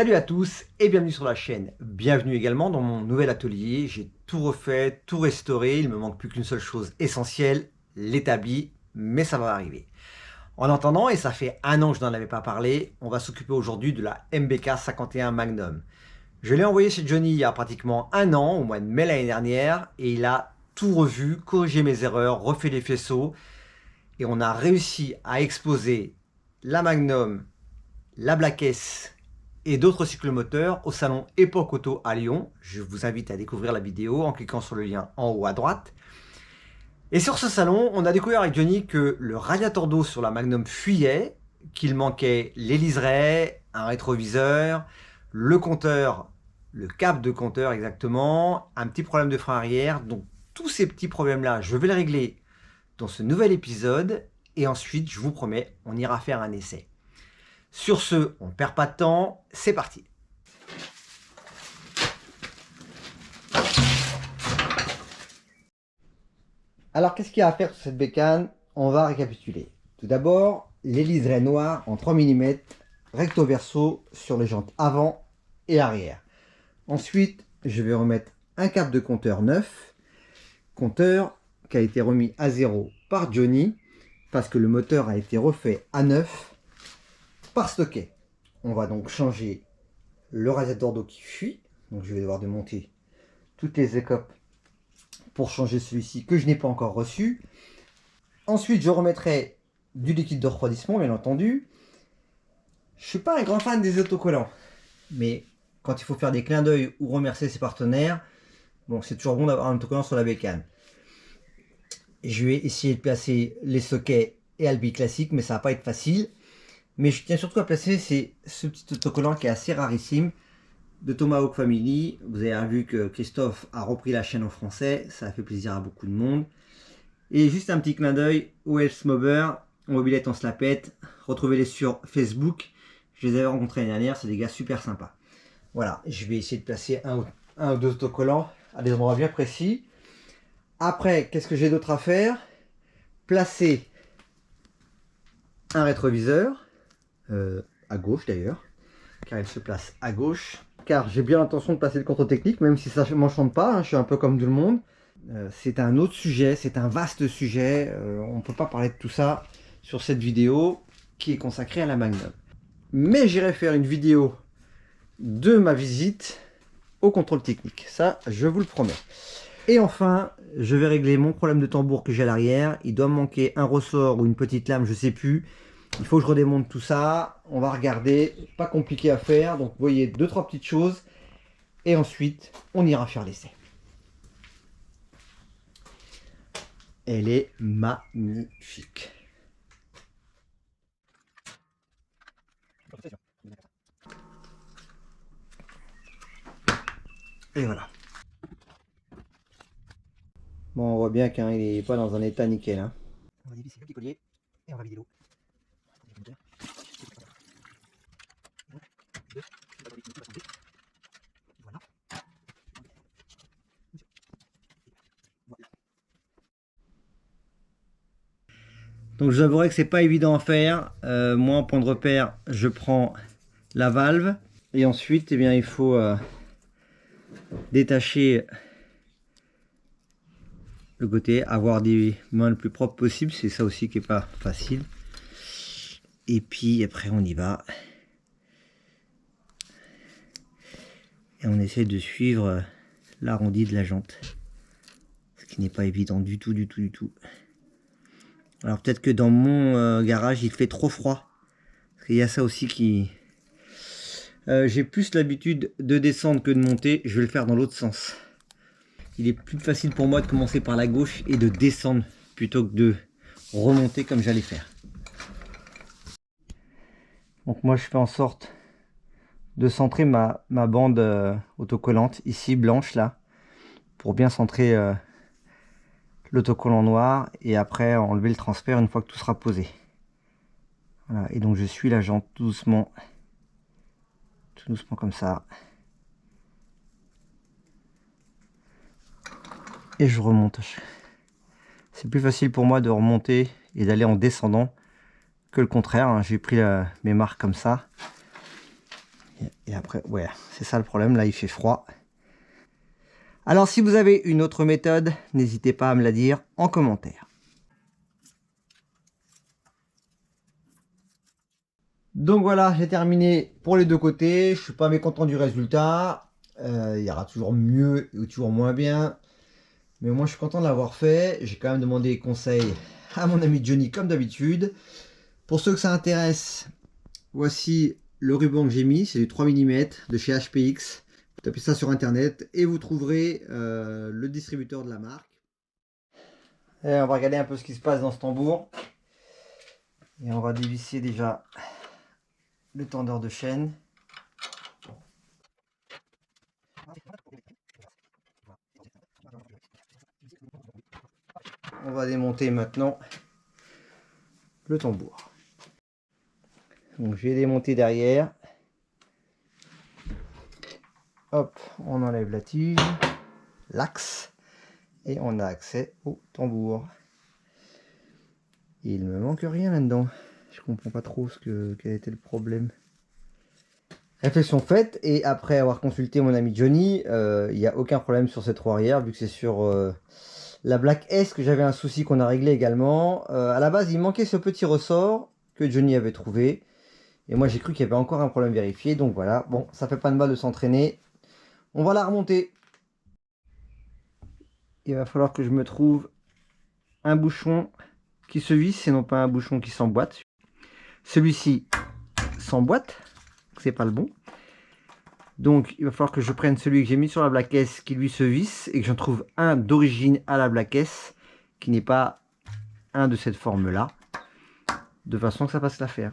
Salut à tous et bienvenue sur la chaîne. Bienvenue également dans mon nouvel atelier. J'ai tout refait, tout restauré. Il me manque plus qu'une seule chose essentielle, l'établi, mais ça va arriver. En attendant, et ça fait un an que je n'en avais pas parlé, on va s'occuper aujourd'hui de la MBK 51 Magnum. Je l'ai envoyé chez Johnny il y a pratiquement un an, au mois de mai l'année dernière, et il a tout revu, corrigé mes erreurs, refait les faisceaux, et on a réussi à exposer la Magnum, la Black S et d'autres cyclomoteurs au salon Epoch Auto à Lyon. Je vous invite à découvrir la vidéo en cliquant sur le lien en haut à droite. Et sur ce salon, on a découvert avec Johnny que le radiateur d'eau sur la Magnum fuyait, qu'il manquait les liserés, un rétroviseur, le compteur, le câble de compteur exactement, un petit problème de frein arrière. Donc tous ces petits problèmes-là, je vais les régler dans ce nouvel épisode. Et ensuite, je vous promets, on ira faire un essai. Sur ce, on ne perd pas de temps, c'est parti. Alors, qu'est-ce qu'il y a à faire sur cette bécane? On va récapituler. Tout d'abord, les liserés noirs en 3 mm, recto verso sur les jantes avant et arrière. Ensuite, je vais remettre un câble de compteur neuf, compteur qui a été remis à 0 par Johnny, parce que le moteur a été refait à neuf par Stocket. On va donc changer le radiateur d'eau qui fuit. Donc je vais devoir démonter toutes les écopes pour changer celui-ci que je n'ai pas encore reçu. Ensuite, je remettrai du liquide de refroidissement, bien entendu. Je suis pas un grand fan des autocollants, mais quand il faut faire des clins d'œil ou remercier ses partenaires, bon, c'est toujours bon d'avoir un autocollant sur la bécane. Je vais essayer de placer les sockets et Albi classique, mais ça va pas être facile. Mais je tiens surtout à placer ce petit autocollant qui est assez rarissime de Tomahawk Family. Vous avez vu que Christophe a repris la chaîne en français, ça a fait plaisir à beaucoup de monde. Et juste un petit clin d'œil au Elsmober, en mobilette on se la pète. Retrouvez-les sur Facebook, je les avais rencontrés l'année dernière, c'est des gars super sympas. Voilà, je vais essayer de placer un ou deux autocollants à des endroits bien précis. Après, qu'est-ce que j'ai d'autre à faire? Placer un rétroviseur, à gauche d'ailleurs, car il se place à gauche. Car j'ai bien l'intention de passer le contrôle technique, même si ça ne m'enchante pas, hein, je suis un peu comme tout le monde. C'est un autre sujet, c'est un vaste sujet, on ne peut pas parler de tout ça sur cette vidéo qui est consacrée à la Magnum. Mais j'irai faire une vidéo de ma visite au contrôle technique, ça je vous le promets. Et enfin, je vais régler mon problème de tambour que j'ai à l'arrière. Il doit me manquer un ressort ou une petite lame, je sais plus. Il faut que je redémonte tout ça. On va regarder. Pas compliqué à faire. Donc, vous voyez, 2-3 petites choses. Et ensuite, on ira faire l'essai. Elle est magnifique. Et voilà. Bon, on voit bien qu'il n'est pas dans un état nickel. Hein. On va dévisser le petit collier et on va vider l'eau. Voilà. Donc je vous avouerai que c'est pas évident à faire. Moi en point de repère, je prends la valve et ensuite eh bien, il faut détacher le côté, avoir des mains le plus propres possible, c'est ça aussi qui est pas facile. Et puis après on y va. Et on essaie de suivre l'arrondi de la jante. Ce qui n'est pas évident du tout. Alors peut-être que dans mon garage il fait trop froid. Parce qu'il y a ça aussi qui... j'ai plus l'habitude de descendre que de monter. Je vais le faire dans l'autre sens. Il est plus facile pour moi de commencer par la gauche et de descendre plutôt que de remonter comme j'allais faire. Donc moi je fais en sorte de centrer ma bande autocollante ici blanche là pour bien centrer l'autocollant noir et après enlever le transfert une fois que tout sera posé. Voilà, et donc je suis la jante tout doucement comme ça et je remonte. C'est plus facile pour moi de remonter et d'aller en descendant que le contraire, hein. J'ai pris mes marques comme ça Et après, ouais, c'est ça le problème, là il fait froid. Alors si vous avez une autre méthode, n'hésitez pas à me la dire en commentaire. Donc voilà, j'ai terminé pour les deux côtés. Je suis pas mécontent du résultat. Il y aura toujours mieux ou toujours moins bien. Mais moi je suis content de l'avoir fait. J'ai quand même demandé conseil à mon ami Johnny comme d'habitude. Pour ceux que ça intéresse, voici le ruban que j'ai mis. C'est du 3 mm de chez HPX. Vous tapez ça sur internet et vous trouverez le distributeur de la marque. Et on va regarder un peu ce qui se passe dans ce tambour. Et on va dévisser déjà le tendeur de chaîne. On va démonter maintenant le tambour. Donc je vais démonter derrière. Hop, on enlève la tige, l'axe, et on a accès au tambour. Il me manque rien là-dedans. Je comprends pas trop quel était le problème. Réflexion faite, et après avoir consulté mon ami Johnny, il n'y a aucun problème sur cette roue arrière, vu que c'est sur la Black S que j'avais un souci qu'on a réglé également. À la base, il manquait ce petit ressort que Johnny avait trouvé. Et moi, j'ai cru qu'il y avait encore un problème vérifié. Donc voilà, bon, ça fait pas de mal de s'entraîner. On va la remonter. Il va falloir que je me trouve un bouchon qui se visse et non pas un bouchon qui s'emboîte. Celui-ci s'emboîte, c'est pas le bon. Donc il va falloir que je prenne celui que j'ai mis sur la Black S qui lui se visse et que j'en trouve un d'origine à la Black S qui n'est pas un de cette forme là, de façon que ça passe l'affaire.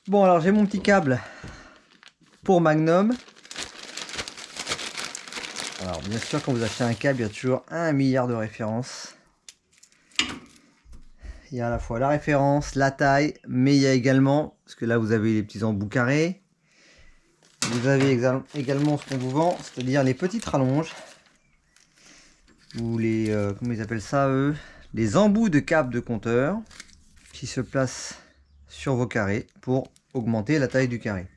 Bon, alors j'ai mon petit câble pour Magnum. Alors bien sûr, quand vous achetez un câble, il y a toujours 1 milliard de références. Il y a à la fois la référence, la taille, mais il y a également, parce que là vous avez les petits embouts carrés, vous avez également ce qu'on vous vend, c'est-à-dire les petites rallonges, ou les, comment ils appellent ça eux, les embouts de câble de compteur, qui se placent sur vos carrés pour augmenter la taille du carré.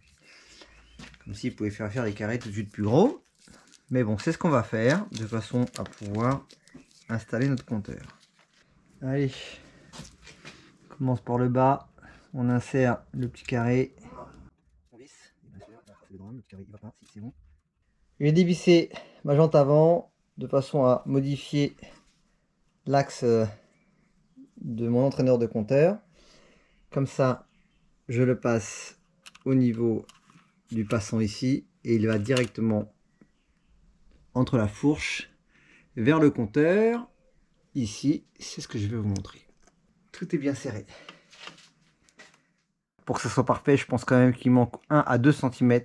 Comme s'ils pouvaient faire des carrés tout de suite plus gros. Mais bon, c'est ce qu'on va faire, de façon à pouvoir installer notre compteur. Allez, on commence par le bas, on insère le petit carré. On visse, je vais dévisser ma jante avant, de façon à modifier l'axe de mon entraîneur de compteur. Comme ça, je le passe au niveau du passant ici, et il va directement entre la fourche vers le compteur. Ici, c'est ce que je vais vous montrer. Tout est bien serré. Pour que ça soit parfait, je pense quand même qu'il manque 1 à 2 cm,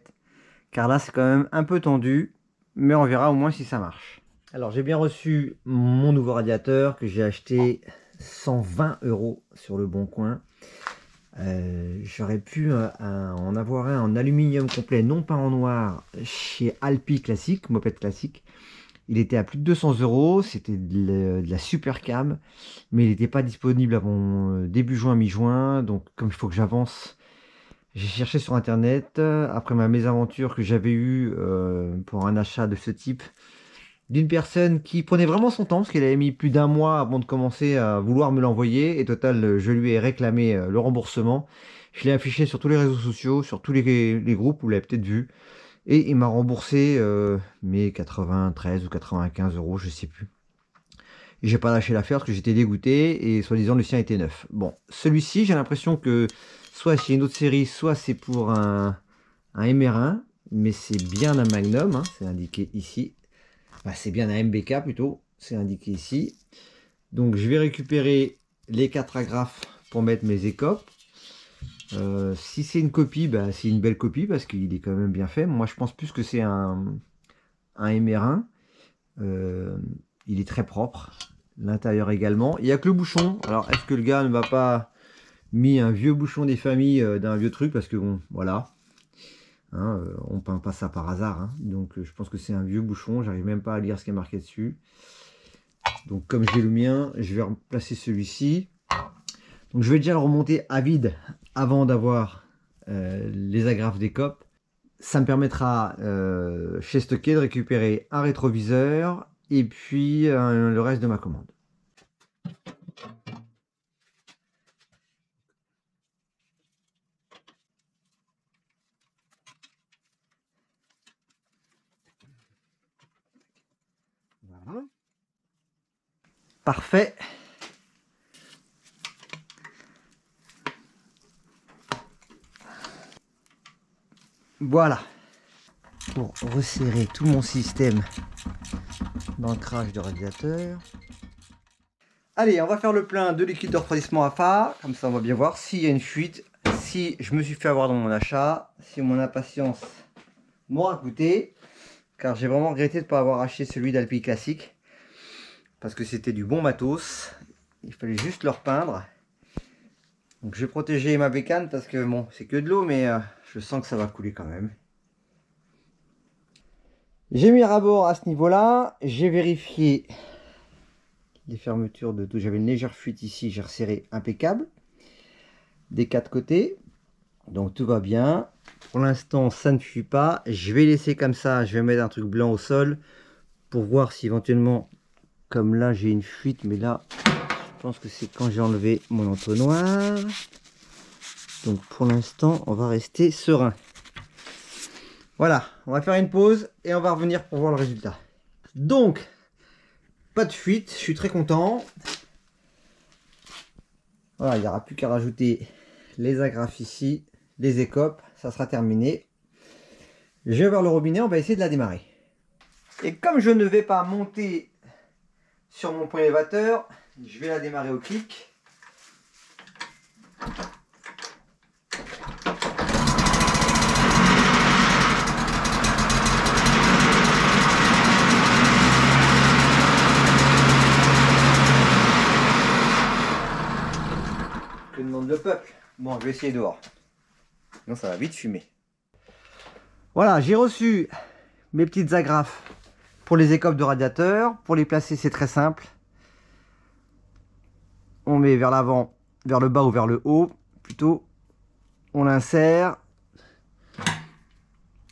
car là c'est quand même un peu tendu, mais on verra au moins si ça marche. Alors j'ai bien reçu mon nouveau radiateur que j'ai acheté 120 € sur le Bon Coin. J'aurais pu en avoir un en aluminium complet, non pas en noir, chez Alpi Classique, moped classique. Il était à plus de 200 €, c'était de la super cam, mais il n'était pas disponible avant début juin, mi-juin. Donc comme il faut que j'avance, j'ai cherché sur internet, après ma mésaventure que j'avais eue pour un achat de ce type, d'une personne qui prenait vraiment son temps, parce qu'elle avait mis plus d'1 mois avant de commencer à vouloir me l'envoyer, et total, je lui ai réclamé le remboursement. Je l'ai affiché sur tous les réseaux sociaux, sur tous les groupes, vous l'avez peut-être vu, et il m'a remboursé mes 93 ou 95 €, je sais plus. Et j'ai pas lâché l'affaire parce que j'étais dégoûté, et soi-disant le sien était neuf. Bon, celui-ci, j'ai l'impression que soit c'est une autre série, soit c'est pour un MR1, mais c'est bien un Magnum, hein, c'est indiqué ici. Bah, c'est bien un MBK plutôt, c'est indiqué ici. Donc je vais récupérer les 4 agrafes pour mettre mes écopes. Si c'est une copie, bah, c'est une belle copie parce qu'il est quand même bien fait. Moi je pense plus que c'est un MR1. Il est très propre. L'intérieur également. Il n'y a que le bouchon. Alors est-ce que le gars ne m'a pas mis un vieux bouchon des familles d'un vieux truc, parce que bon, voilà. Hein, on peint pas ça par hasard, hein. Donc je pense que c'est un vieux bouchon, j'arrive même pas à lire ce qui est marqué dessus. Donc comme j'ai le mien, je vais remplacer celui-ci. Donc je vais déjà le remonter à vide avant d'avoir les agrafes des copes. Ça me permettra chez Stocké de récupérer un rétroviseur et puis le reste de ma commande. Voilà. Parfait. Voilà. Pour resserrer tout mon système d'ancrage de radiateur. Allez, on va faire le plein de liquide de refroidissement AFA. Comme ça, on va bien voir s'il y a une fuite, si je me suis fait avoir dans mon achat, si mon impatience m'aura coûté. Car j'ai vraiment regretté de ne pas avoir acheté celui d'Alpi Classique. Parce que c'était du bon matos. Il fallait juste le repeindre. Donc je vais protéger ma bécane parce que bon, c'est que de l'eau, mais je sens que ça va couler quand même. J'ai mis rabord à ce niveau-là. J'ai vérifié les fermetures de tout. J'avais une légère fuite ici, j'ai resserré impeccable. Des quatre côtés. Donc tout va bien. Pour l'instant, ça ne fuit pas. Je vais laisser comme ça. Je vais mettre un truc blanc au sol pour voir si éventuellement, comme là, j'ai une fuite. Mais là, je pense que c'est quand j'ai enlevé mon entonnoir. Donc pour l'instant, on va rester serein. Voilà, on va faire une pause et on va revenir pour voir le résultat. Donc, pas de fuite, je suis très content. Voilà, il n'y aura plus qu'à rajouter les agrafes ici, les écopes, ça sera terminé. Je vais vers le robinet, on va essayer de la démarrer. Et comme je ne vais pas monter sur mon point élévateur, je vais la démarrer au clic. Que demande le peuple? Bon, je vais essayer dehors. Sinon ça va vite fumer. Voilà, j'ai reçu mes petites agrafes pour les écopes de radiateur. Pour les placer, c'est très simple. On met vers l'avant, vers le bas ou vers le haut. Plutôt, on l'insère.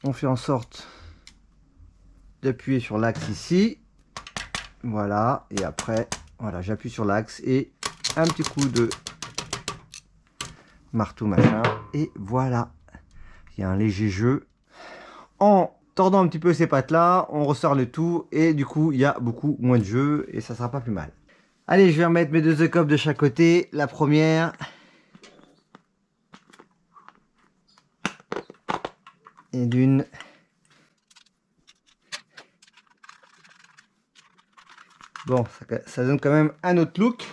On fait en sorte d'appuyer sur l'axe ici. Voilà, et après, voilà, j'appuie sur l'axe et un petit coup de marteau machin. Et voilà, il y a un léger jeu. En tordant un petit peu ces pattes là, on ressort le tout et du coup il y a beaucoup moins de jeu et ça sera pas plus mal. Allez, je vais remettre mes deux écopes de chaque côté. La première et d'une. Bon, ça donne quand même un autre look,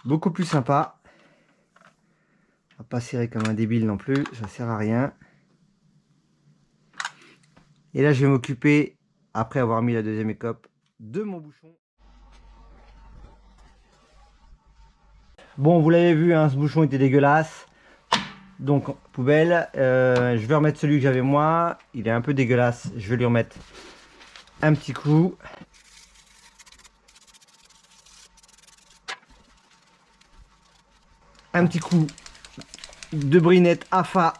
beaucoup plus sympa. On va pas serrer comme un débile non plus, ça sert à rien. Et là, je vais m'occuper, après avoir mis la deuxième écope, de mon bouchon. Bon, vous l'avez vu, hein, ce bouchon était dégueulasse. Donc, poubelle. Je vais remettre celui que j'avais moi. Il est un peu dégueulasse. Je vais lui remettre un petit coup. Un petit coup de brinette AFA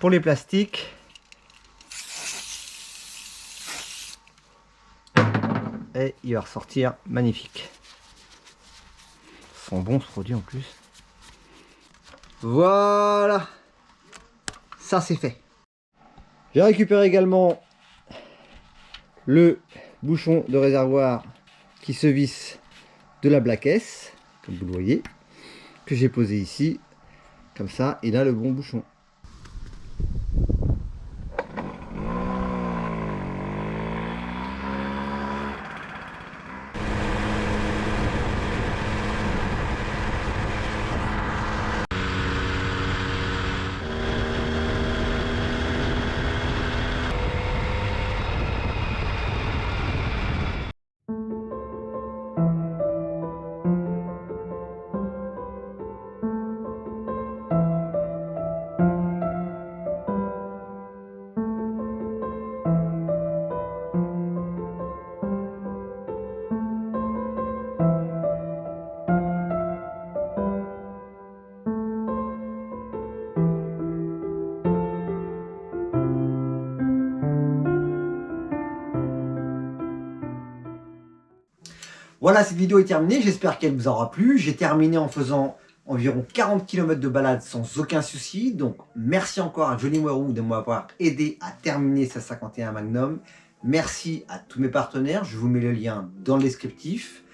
pour les plastiques. Et il va ressortir magnifique. Ils sont bons ce produit en plus. Voilà. Ça c'est fait. J'ai récupéré également le bouchon de réservoir qui se visse de la Black S, comme vous le voyez, que j'ai posé ici. Comme ça, il a le bon bouchon. Voilà, cette vidéo est terminée, j'espère qu'elle vous aura plu. J'ai terminé en faisant environ 40 km de balade sans aucun souci. Donc merci encore à Johnny Werou de m'avoir aidé à terminer sa 51 Magnum. Merci à tous mes partenaires, je vous mets le lien dans le descriptif.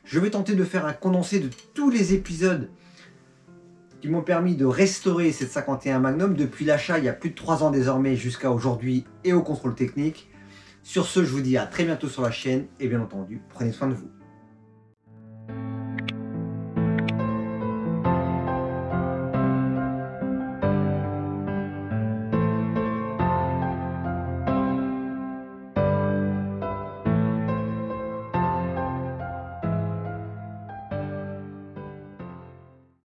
Je vais tenter de faire un condensé de tous les épisodes qui m'ont permis de restaurer cette 51 Magnum depuis l'achat il y a plus de 3 ans désormais jusqu'à aujourd'hui et au contrôle technique. Sur ce, je vous dis à très bientôt sur la chaîne et bien entendu, prenez soin de vous.